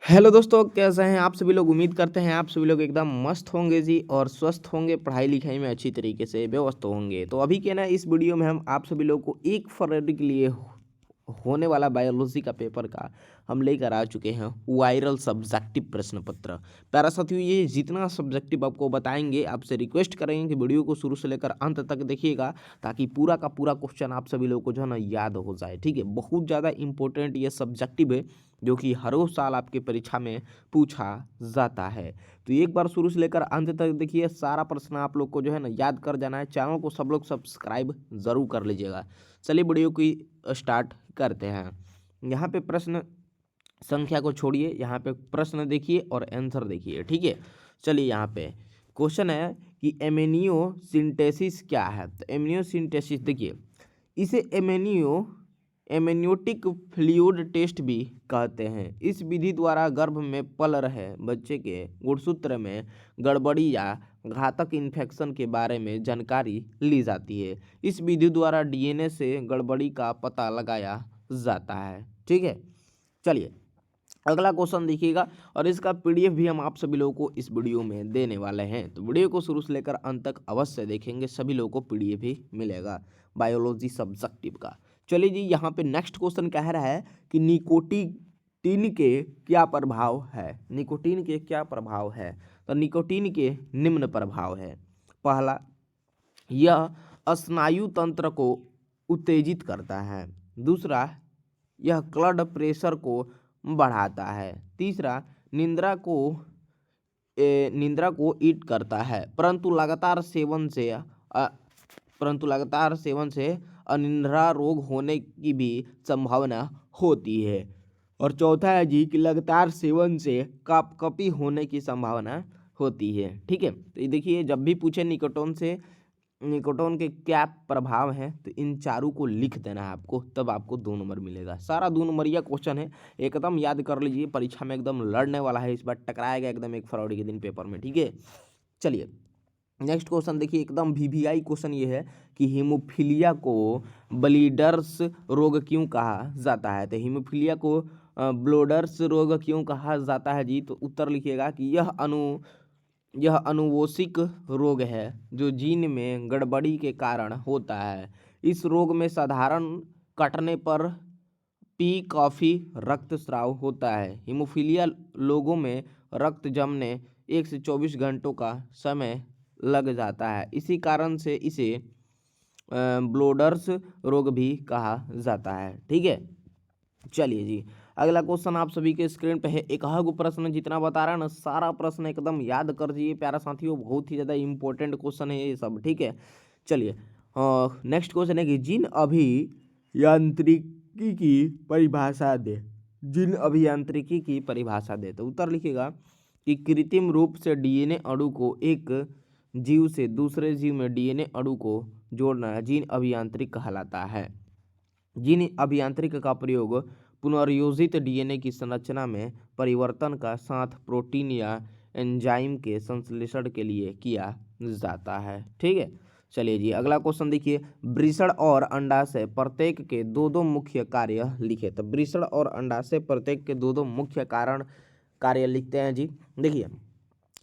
Hello दोस्तों, कैसे हैं आप सभी लोग। उम्मीद करते हैं आप सभी लोग एकदम मस्त होंगे जी और स्वस्थ होंगे, पढ़ाई लिखाई में अच्छी तरीके से व्यस्त होंगे। तो अभी के ना इस वीडियो में हम आप सभी लोगों को 1 फरवरी के लिए होने वाला बायोलॉजी का पेपर का हम लेकर आ चुके हैं वायरल सब्जेक्टिव प्रश्न पत्र। प्यारा साथियों, ये जितना सब्जेक्टिव आपको बताएंगे, आपसे रिक्वेस्ट करेंगे कि वीडियो को शुरू से लेकर अंत तक देखिएगा, ताकि पूरा का पूरा क्वेश्चन आप सभी लोगों को जो है ना याद हो जाए। ठीक है, बहुत ज़्यादा इंपॉर्टेंट ये सब्जेक्टिव है, जो कि हर रोज साल आपके परीक्षा में पूछा जाता है। तो एक बार शुरू से लेकर अंत तक देखिए, सारा प्रश्न आप लोग को जो है ना याद कर जाना है। चैनल को सब लोग सब्सक्राइब जरूर कर लीजिएगा। चलिए वीडियो की स्टार्ट करते हैं। यहाँ पे प्रश्न संख्या को छोड़िए, यहाँ पे प्रश्न देखिए और आंसर देखिए। ठीक है, चलिए यहाँ पे क्वेश्चन है कि एमिनियो सिंथेसिस क्या है। तो एमिनियो सिंथेसिस देखिए, इसे एमेनियोटिक फ्लूइड टेस्ट भी कहते हैं। इस विधि द्वारा गर्भ में पल रहे बच्चे के गुणसूत्र में गड़बड़ी या घातक इन्फेक्शन के बारे में जानकारी ली जाती है। इस विधि द्वारा डीएनए से गड़बड़ी का पता लगाया जाता है। ठीक है, चलिए अगला क्वेश्चन देखिएगा, और इसका पीडीएफ भी हम आप सभी लोगों को इस वीडियो में देने वाले हैं। तो वीडियो को शुरू से लेकर अंत तक अवश्य देखेंगे, सभी लोगों को पीडीएफ भी मिलेगा बायोलॉजी सब्जेक्टिव का। चलिए जी, यहाँ पे नेक्स्ट क्वेश्चन कह रहा है कि निकोटीन के क्या प्रभाव है। निकोटीन के क्या प्रभाव है। तो निकोटीन के निम्न प्रभाव है। पहला, यह स्नायु तंत्र को उत्तेजित करता है। दूसरा, यह ब्लड प्रेशर को बढ़ाता है। तीसरा, निद्रा को निद्रा को ईट करता है, परंतु लगातार सेवन से अनिद्रा रोग होने की भी संभावना होती है। और चौथा है जी कि लगातार सेवन से कपकपी होने की संभावना होती है। ठीक है, तो ये देखिए, जब भी पूछे निकोटोन के क्या प्रभाव हैं, तो इन चारों को लिख देना है आपको, तब आपको 2 नंबर मिलेगा। सारा 2 नंबरिया क्वेश्चन है, एकदम याद कर लीजिए। परीक्षा में एकदम लड़ने वाला है, इस बार टकराएगा एकदम 1 फरवरी के दिन पेपर में। ठीक है, चलिए नेक्स्ट क्वेश्चन देखिए, एकदम वीवीआई क्वेश्चन ये है कि हीमोफीलिया को ब्लीडर्स रोग क्यों कहा जाता है। तो हीमोफीलिया को ब्लोडर्स रोग क्यों कहा जाता है जी। तो उत्तर लिखिएगा कि यह अनुवंशिक रोग है, जो जीन में गड़बड़ी के कारण होता है। इस रोग में साधारण कटने पर पी कॉफी रक्तस्राव होता है। हीमोफीलिया लोगों में रक्त जमने 1 से 24 घंटों का समय लग जाता है। इसी कारण से इसे ब्लोडर्स रोग भी कहा जाता है। ठीक है, चलिए जी अगला क्वेश्चन आप सभी के स्क्रीन पे है। एक प्रश्न जितना बता रहा है ना, सारा प्रश्न एकदम याद कर दीजिए प्यारा साथियों, बहुत ही ज़्यादा इंपॉर्टेंट क्वेश्चन है ये सब। ठीक है, चलिए नेक्स्ट क्वेश्चन है कि जिन अभियांत्रिकी की परिभाषा दे। जिन अभियांत्रिकी की परिभाषा दे। तो उत्तर लिखिएगा कि कृत्रिम रूप से डीएनए अणु को एक जीव से दूसरे जीव में डीएनए अणु को जोड़ना जीन अभियांत्रिक कहलाता है। जीन अभियांत्रिक का प्रयोग पुनर्योजित डीएनए की संरचना में परिवर्तन का साथ प्रोटीन या एंजाइम के संश्लेषण के लिए किया जाता है। ठीक है, चलिए जी अगला क्वेश्चन देखिए, वृषण और अंडाशय प्रत्येक के दो मुख्य कार्य लिखे। तो वृषण और अंडाशय प्रत्येक के दो मुख्य कार्य लिखते हैं जी। देखिए,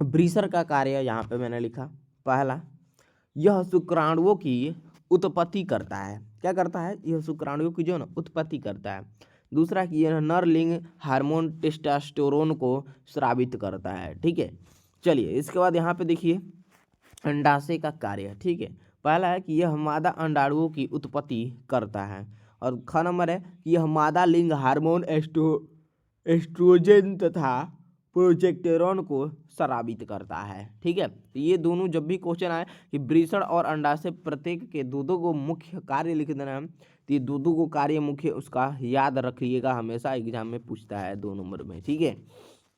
वृषण का कार्य यहाँ पे मैंने लिखा। पहला, यह शुक्राणुओं की उत्पत्ति करता है। क्या करता है, यह शुक्राणुओं की जो ना उत्पत्ति करता है। दूसरा कि यह नरलिंग हार्मोन टेस्टोस्टेरोन को स्रावित करता है। ठीक है, चलिए इसके बाद यहाँ पे देखिए अंडाशय का कार्य। ठीक है, पहला है कि यह मादा अंडाणुओं की उत्पत्ति करता है, और ख नंबर है कि यह मादा लिंग हार्मोन एस्ट्रोजन तथा प्रोजेस्टेरोन को स्रावित करता है। ठीक है, तो ये दोनों जब भी क्वेश्चन आए कि वृषण और अंडाशय प्रत्येक के दो को मुख्य कार्य लिख देना है, तो ये दो को कार्य मुख्य उसका याद रखिएगा, हमेशा एग्जाम में पूछता है 2 नंबर में। ठीक है,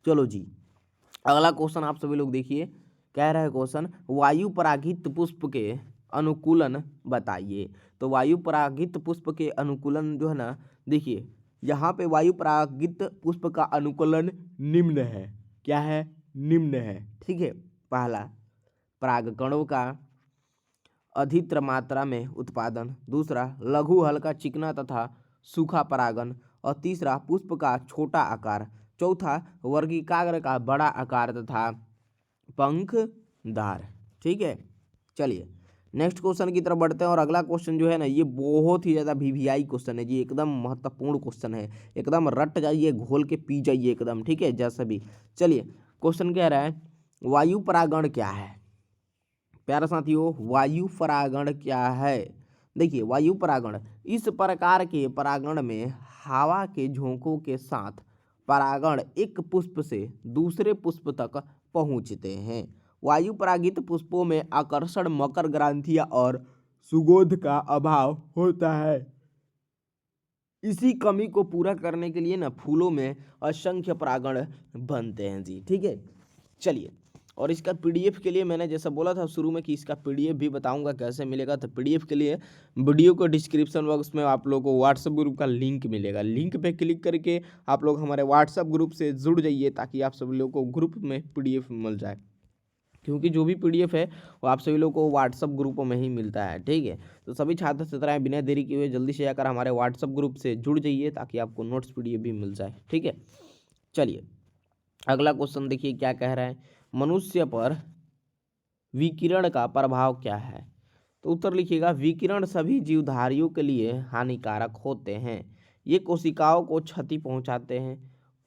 चलो जी अगला क्वेश्चन आप सभी लोग देखिए, कह रहा है क्वेश्चन, वायु परागित पुष्प के अनुकूलन बताइए। तो वायु परागित पुष्प के अनुकूलन जो है ना, देखिए यहाँ पे वायु परागित पुष्प का अनुकूलन निम्न है। क्या है, निम्न है। ठीक है, पहला, परागकणों का अधिक मात्रा में उत्पादन। दूसरा, लघु हल्का चिकना तथा सूखा परागन। और तीसरा, पुष्प का छोटा आकार। चौथा, वर्गीकाग्र का बड़ा आकार तथा पंखदार। ठीक है, चलिए नेक्स्ट क्वेश्चन की तरफ बढ़ते हैं। और अगला क्वेश्चन जो है ना, ये बहुत ही ज़्यादा वीवीआई क्वेश्चन है जी, एकदम महत्वपूर्ण क्वेश्चन है, एकदम रट जाइए, घोल के पी जाइए एकदम। ठीक है, जैसा भी। चलिए क्वेश्चन कह रहा है, वायु परागण क्या है? प्यारे साथियों, वायु परागण क्या है? देखिए, वायु परागण इस प्रकार के परागण में हवा के झोंकों के साथ परागण एक पुष्प से दूसरे पुष्प तक पहुंचते हैं। वायु परागित पुष्पों में आकर्षण, मकर ग्रंथियां और सुगंध का अभाव होता है। इसी कमी को पूरा करने के लिए ना फूलों में असंख्य परागण बनते हैं जी। ठीक है, चलिए। और इसका पीडीएफ के लिए मैंने जैसा बोला था शुरू में कि इसका पीडीएफ भी बताऊंगा कैसे मिलेगा, तो पीडीएफ के लिए वीडियो को डिस्क्रिप्शन बॉक्स में आप लोगों को व्हाट्सएप ग्रुप का लिंक मिलेगा। लिंक पे क्लिक करके आप लोग हमारे व्हाट्सएप ग्रुप से जुड़ जाइए, ताकि आप सभी लोगों को ग्रुप में पीडीएफ मिल जाए, क्योंकि जो भी पीडीएफ है वो आप सभी लोगों को व्हाट्सएप ग्रुपों में ही मिलता है। ठीक है, तो सभी छात्र छात्राएं बिना देरी किए हुए जल्दी से जाकर हमारे व्हाट्सएप ग्रुप से जुड़ जाइए, ताकि आपको नोट्स पीडीएफ भी मिल जाए। ठीक है, चलिए अगला क्वेश्चन देखिए क्या कह रहा है, मनुष्य पर विकिरण का प्रभाव क्या है? तो उत्तर लिखिएगा, विकिरण सभी जीवधारियों के लिए हानिकारक होते हैं। ये कोशिकाओं को क्षति पहुंचाते हैं।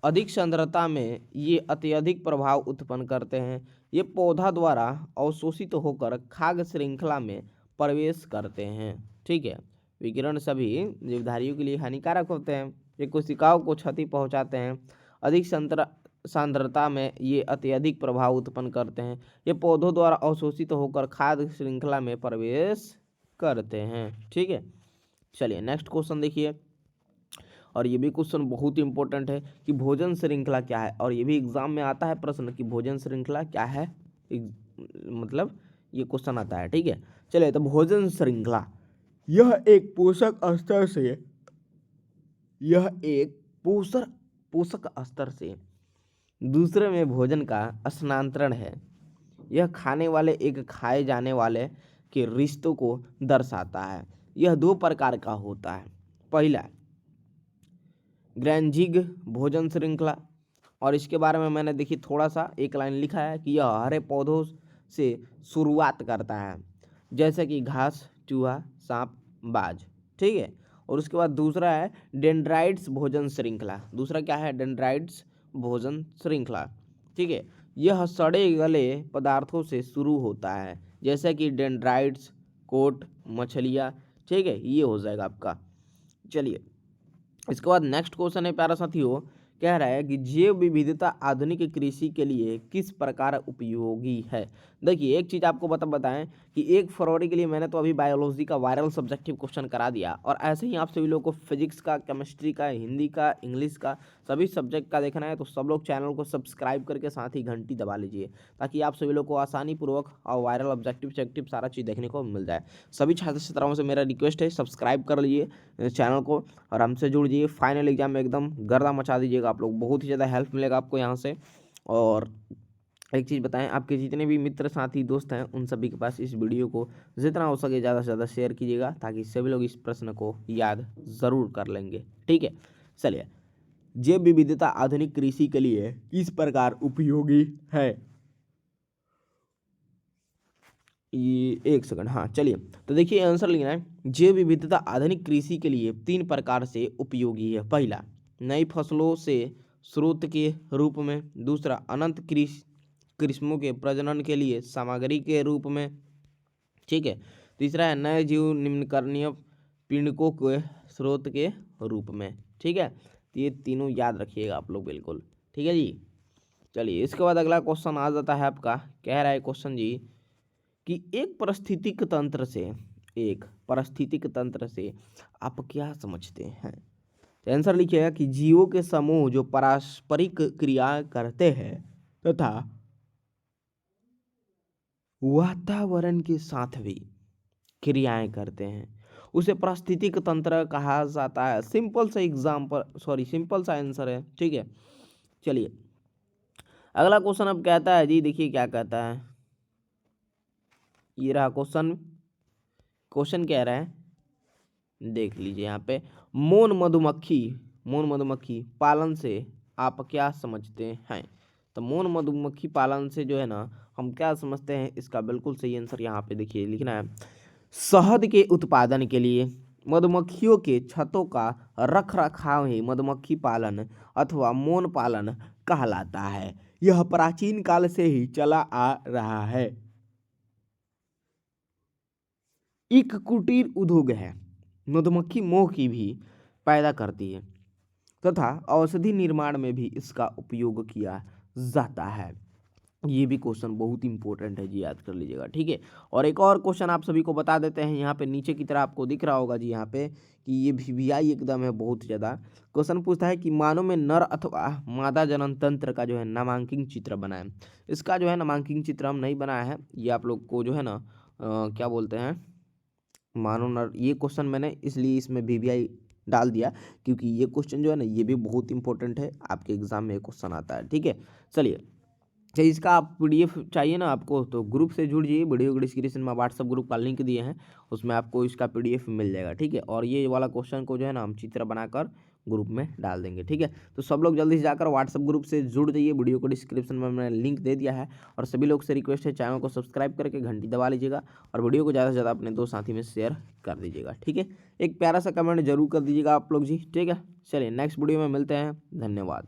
अधिक सांद्रता में ये अत्यधिक प्रभाव उत्पन्न करते हैं। ये पौधा द्वारा अवशोषित होकर खाद्य श्रृंखला में प्रवेश करते हैं। ठीक है, विकिरण सभी जीवधारियों के लिए हानिकारक होते हैं। ये कोशिकाओं को क्षति पहुंचाते हैं। अधिक सांद्रता में ये अत्यधिक प्रभाव उत्पन्न करते हैं। ये पौधों द्वारा अवशोषित होकर खाद्य श्रृंखला में प्रवेश करते हैं। ठीक है, चलिए नेक्स्ट क्वेश्चन देखिए। और ये भी क्वेश्चन बहुत ही इंपॉर्टेंट है कि भोजन श्रृंखला क्या है, और ये भी एग्जाम में आता है प्रश्न कि भोजन श्रृंखला क्या है, मतलब ये क्वेश्चन आता है। ठीक है, चलिए तो भोजन श्रृंखला यह एक पोषक स्तर से दूसरे में भोजन का स्थानांतरण है। यह खाने वाले एक खाए जाने वाले के रिश्तों को दर्शाता है। यह दो प्रकार का होता है। पहला, ग्रेंजिग भोजन श्रृंखला, और इसके बारे में मैंने देखिए थोड़ा सा एक लाइन लिखा है कि यह हरे पौधों से शुरुआत करता है, जैसे कि घास, चूहा, सांप, बाज। ठीक है, और उसके बाद दूसरा है डेंड्राइट्स भोजन श्रृंखला। दूसरा क्या है? डेंड्राइट्स भोजन श्रृंखला। ठीक है, यह सड़े गले पदार्थों से शुरू होता है, जैसे कि डेंड्राइट्स, कोट, मछलियाँ। ठीक है, ये हो जाएगा आपका। चलिए इसके बाद नेक्स्ट क्वेश्चन है प्यारा साथियों, कह रहा है कि जैव विविधता आधुनिक कृषि के लिए किस प्रकार उपयोगी है? देखिए एक चीज़ आपको बताएं कि 1 फरवरी के लिए मैंने तो अभी बायोलॉजी का वायरल सब्जेक्टिव क्वेश्चन करा दिया, और ऐसे ही आप सभी लोगों को फिजिक्स का, केमिस्ट्री का, हिंदी का, इंग्लिश का, सभी सब्जेक्ट का देखना है तो सब लोग चैनल को सब्सक्राइब करके साथ ही घंटी दबा लीजिए, ताकि आप सभी लोग को आसानी पूर्वक और वायरल ऑब्जेक्टिव सारा चीज़ देखने को मिल जाए। सभी छात्र छात्राओं से मेरा रिक्वेस्ट है, सब्सक्राइब कर लीजिए चैनल को और हमसे जुड़ जाइए। फाइनल एग्जाम में एकदम गर्दा मचा दीजिएगा आप लोग, बहुत ही ज़्यादा हेल्प मिलेगा आपको यहाँ से। और एक चीज़ बताएं, आपके जितने भी मित्र, साथी, दोस्त हैं उन सभी के पास इस वीडियो को जितना हो सके ज़्यादा से ज़्यादा शेयर कीजिएगा, ताकि सभी लोग इस प्रश्न को याद ज़रूर कर लेंगे। ठीक है, चलिए जैव विविधता आधुनिक कृषि के लिए किस प्रकार उपयोगी है? ये एक सेकंड, हाँ चलिए, तो देखिए आंसर लिखना है, जैव विविधता आधुनिक कृषि के लिए 3 प्रकार से उपयोगी है। पहला, नई फसलों से स्रोत के रूप में। दूसरा, अनंत किस्मों के प्रजनन के लिए सामग्री के रूप में। ठीक है, तीसरा है नए जीव निम्नकरणीय पीड़कों के स्रोत के रूप में। ठीक है, तो ये तीनों याद रखिएगा आप लोग बिल्कुल। ठीक है जी, चलिए इसके बाद अगला क्वेश्चन आ जाता है आपका, कह रहा है क्वेश्चन जी कि एक पारिस्थितिक तंत्र से आप क्या समझते हैं? तो आंसर लिखिएगा कि जीवों के समूह जो पारस्परिक क्रिया करते हैं तथा वातावरण के साथ भी क्रियाएं करते हैं, उसे पारिस्थितिक तंत्र कहा जाता है। सिंपल सा आंसर है। ठीक है, चलिए अगला क्वेश्चन अब कहता है जी, देखिए क्या कहता है, ये रहा क्वेश्चन कह रहा है, देख लीजिए यहाँ पे, मौन मधुमक्खी पालन से आप क्या समझते हैं? तो मौन मधुमक्खी पालन से जो है ना हम क्या समझते हैं, इसका बिल्कुल सही आंसर यहाँ पे देखिए लिखना है। शहद के उत्पादन के लिए मधुमक्खियों के छत्तों का रख रखाव ही मधुमक्खी पालन अथवा मौन पालन कहलाता है। यह प्राचीन काल से ही चला आ रहा है। एक कुटीर उद्योग है। मधुमक्खी मोह की भी पैदा करती है तथा औषधि निर्माण में भी इसका उपयोग किया जाता है। ये भी क्वेश्चन बहुत इंपॉर्टेंट है जी, याद कर लीजिएगा, ठीक है। और एक और क्वेश्चन आप सभी को बता देते हैं, यहाँ पे नीचे की तरह आपको दिख रहा होगा जी यहाँ पे कि ये वीवीआई एकदम है बहुत ज़्यादा। क्वेश्चन पूछता है कि मानव में नर अथवा मादा जनन तंत्र का जो है नामांकित चित्र बनाएं। इसका जो है नामांकित चित्र हम नहीं बनाया है, ये आप लोग को जो है ना क्या बोलते हैं मानव नर, ये क्वेश्चन मैंने इसलिए इसमें वीवीआई डाल दिया क्योंकि ये क्वेश्चन जो है ना ये भी बहुत इंपॉर्टेंट है, आपके एग्जाम में क्वेश्चन आता है, ठीक है। चलिए, चाहिए इसका आप पीडीएफ चाहिए ना आपको तो ग्रुप से जुड़ जाइए। वीडियो के डिस्क्रिप्शन में व्हाट्सअप ग्रुप का लिंक दिए हैं, उसमें आपको इसका पीडीएफ मिल जाएगा, ठीक है। और ये वाला क्वेश्चन को जो है ना हम चित्र बनाकर ग्रुप में डाल देंगे, ठीक है। तो सब लोग जल्दी से जाकर व्हाट्सअप ग्रुप से जुड़ जाइए। वीडियो को डिस्क्रिप्शन में मैंने लिंक दे दिया है। और सभी लोग से रिक्वेस्ट है चैनल को सब्सक्राइब करके घंटी दबा लीजिएगा और वीडियो को ज़्यादा से ज़्यादा अपने दोस्त साथी में शेयर कर दीजिएगा, ठीक है। एक प्यारा सा कमेंट जरूर कर दीजिएगा आप लोग जी, ठीक है। चलिए नेक्स्ट वीडियो में मिलते हैं, धन्यवाद।